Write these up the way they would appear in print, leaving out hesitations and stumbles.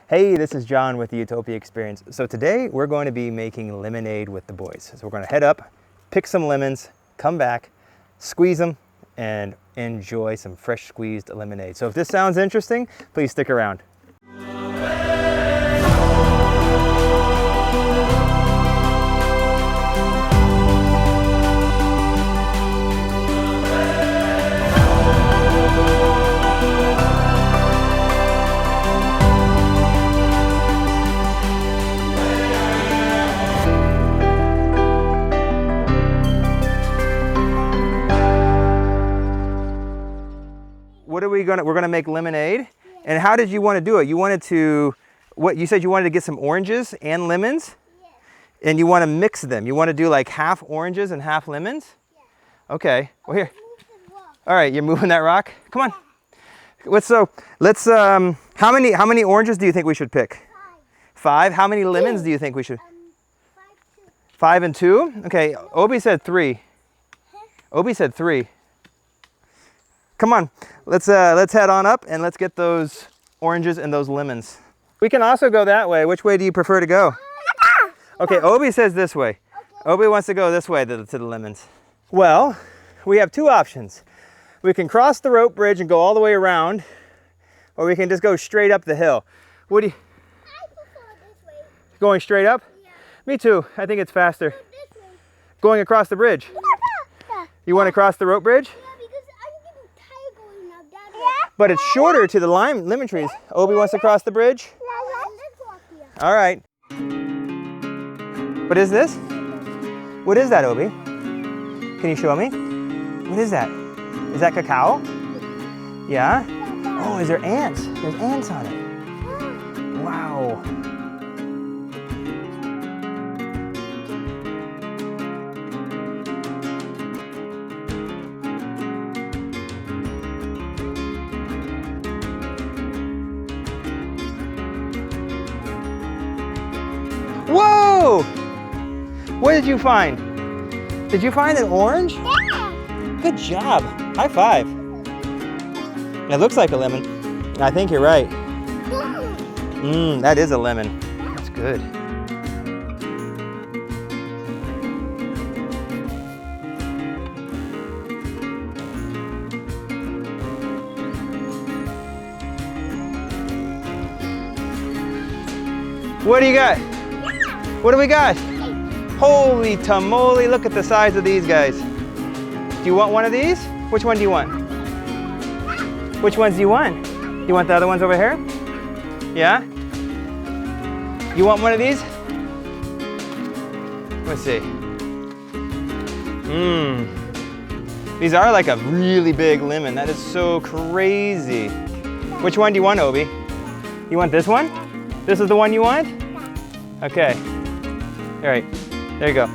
Hey, this is John with the Utopia Experience. So today we're going to be making lemonade with the boys. So we're going to head up, pick some lemons, come back, squeeze them, and enjoy some fresh squeezed lemonade. So if this sounds interesting, please stick around. We're gonna make lemonade. And how did you want to do it? You wanted to, you said you wanted to get some oranges and lemons? Yeah. And you want to mix them. You want to do like half oranges and half lemons? Yeah. Okay, well here. All right, you're moving that rock? Come on. How many oranges do you think we should pick? 5. How many lemons do you think we should? 5 and 2? Okay, Obi said 3. Obi said 3. Come on, let's head on up and let's get those oranges and those lemons. We can also go that way. Which way do you prefer to go? Okay, Obi says this way. Obi wants to go this way to the lemons. Well, we have 2 options. We can cross the rope bridge and go all the way around, or we can just go straight up the hill. What do you? I prefer this way. Going straight up? Yeah. Me too. I think it's faster. This way. Going across the bridge. You want to cross the rope bridge? But it's shorter to the lemon trees. Obi wants to cross the bridge? All right. What is this? What is that, Obi? Can you show me? What is that? Is that cacao? Yeah? Oh, is there ants? There's ants on it. Wow. Whoa! What did you find? Did you find an orange? Yeah! Good job. High five. It looks like a lemon. I think you're right. That is a lemon. That's good. What do you got? What do we got? Holy tamale, look at the size of these guys. Do you want one of these? Which one do you want? Which ones do you want? You want the other ones over here? Yeah? You want one of these? Let's see. These are like a really big lemon. That is so crazy. Which one do you want, Obi? You want this one? This is the one you want? Okay. All right, there you go.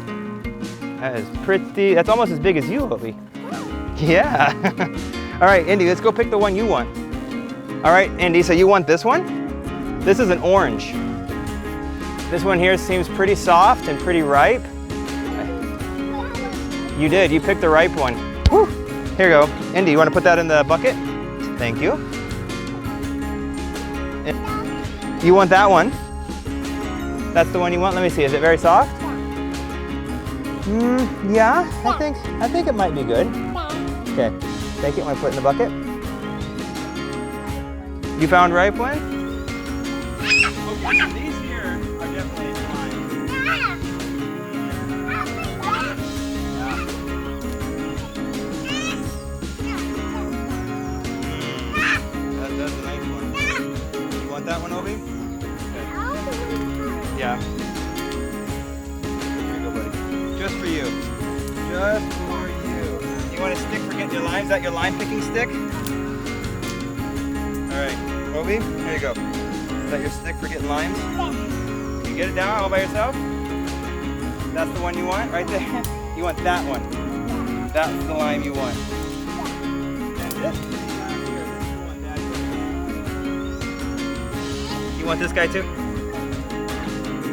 That is pretty, that's almost as big as you, Obi. Yeah. All right, Indy, let's go pick the one you want. All right, Indy, so you want this one? This is an orange. This one here seems pretty soft and pretty ripe. You did, you picked the ripe one. Whew. Here you go. Indy, you want to put that in the bucket? Thank you. You want that one? That's the one you want? Let me see, is it very soft? Yeah, I think it might be good. Okay, take it, want to put it in the bucket? You found ripe one? Okay, these here are definitely fine. That's a nice one. You want that one, Obi? Yeah. Here you go, buddy. Just for you. Just for you. You want a stick for getting your limes? Is that your lime picking stick? All right. Obi, here you go. Is that your stick for getting limes? Yeah. You get it down all by yourself? That's the one you want right there? You want that one. That's the lime you want. And this one down here. You want this guy too?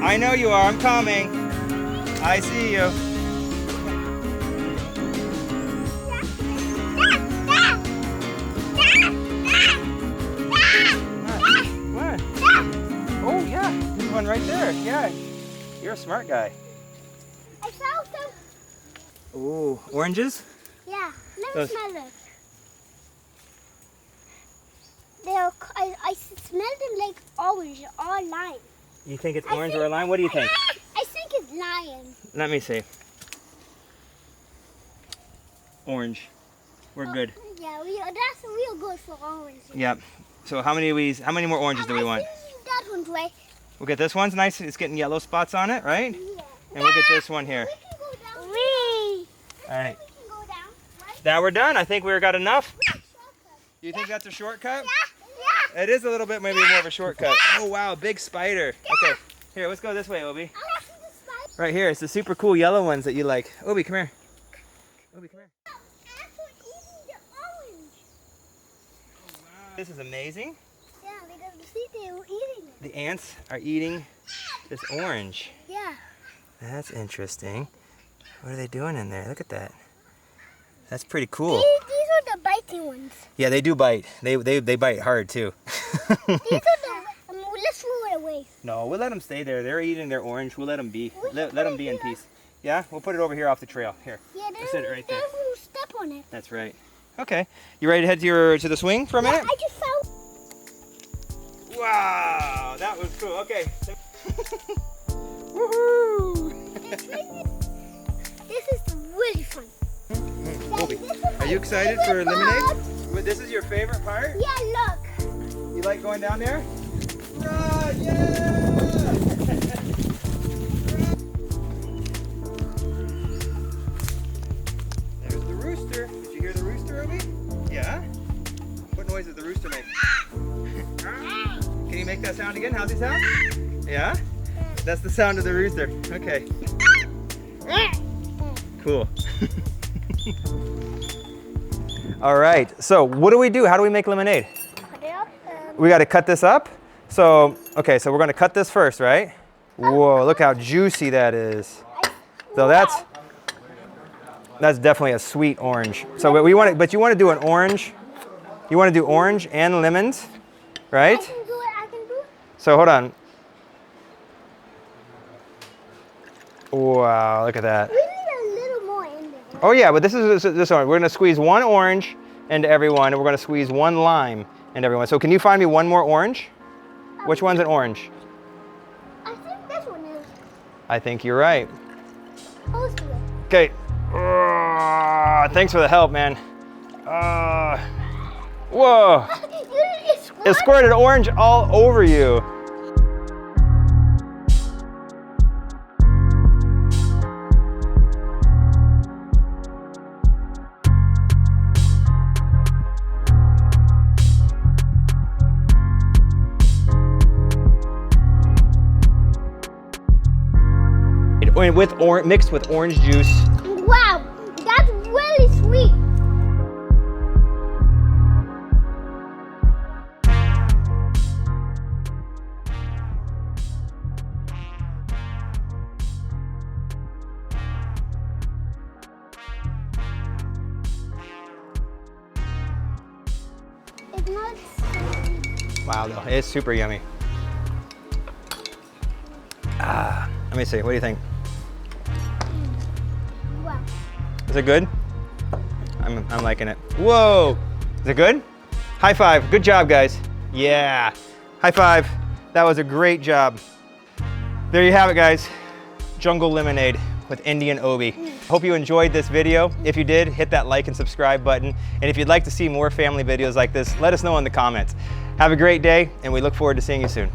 I know you are. I'm coming. I see you. What? orange one right there. Yeah, you're a smart guy. I found some. Ooh, oranges? Yeah, let me Those- smell it. I smell them like orange or lime. You think it's I orange think- or a lime? What do you think? I think it's lime. Let me see. Orange. We're good. Yeah, that's real good for orange. Yep. So how many more oranges do we want? I think that one's right. We'll get this one's nice. It's getting yellow spots on it, right? Yeah. And we'll get this one here. We can go down. Wee. All right. We can go down. Right? Now we're done. I think we got enough. Shortcut. You think that's a shortcut? Yeah. It is a little bit maybe more of a shortcut. Oh wow, big spider. Okay. Here, let's go this way, Obi. I want to see the spider. Right here. It's the super cool yellow ones that you like. Obi, come here. Obi, come here. Ants were eating the orange. This is amazing. Yeah, because you see they were eating it. The ants are eating this orange. Yeah. That's interesting. What are they doing in there? Look at that. That's pretty cool. These are the biting ones. Yeah, they do bite. They bite hard too. These are the. Let's throw it away. No, we'll let them stay there. They're eating their orange. We'll let them be. Let them be in peace. Yeah, we'll put it over here off the trail. Here. Yeah, Let's set it right there. will step on it. That's right. Okay. You ready to head to the swing for a minute? I just found. Wow, that was cool. Okay. Woohoo! This is really fun. Obi, This is are my you excited for favorite lemonade? part. But this is your favorite part? Yeah, look. You like going down there? Run, yeah! There's the rooster. Did you hear the rooster, Obi? Yeah? What noise does the rooster make? Can you make that sound again? How's he sound? Yeah? That's the sound of the rooster. Okay. Cool. All right, so what do we do? How do we make lemonade? Put it up. We got to cut this up. So, okay, so we're going to cut this first, right? Whoa, look how juicy that is. So that's definitely a sweet orange. So but you want to do an orange. You want to do orange and lemons, right? I can do it. I can do it. So hold on. Wow, look at that. We need a little more in there. Oh yeah, but this one. We're going to squeeze one orange into everyone, and we're going to squeeze one lime into everyone. So can you find me one more orange? Which one's an orange? I think this one is. I think you're right. Let's do it. Okay. Thanks for the help, man. Whoa. It squirted orange all over you. Mixed with orange juice. Wow, that's really sweet. It's not sweet. Wow, though, it's super yummy. Let me see. What do you think? Wow. Is it good? I'm liking it. Whoa! Is it good? High five. Good job, guys. Yeah. High five. That was a great job. There you have it, guys. Jungle lemonade with Indian Obi. Hope you enjoyed this video. If you did, hit that like and subscribe button. And if you'd like to see more family videos like this, let us know in the comments. Have a great day, and we look forward to seeing you soon.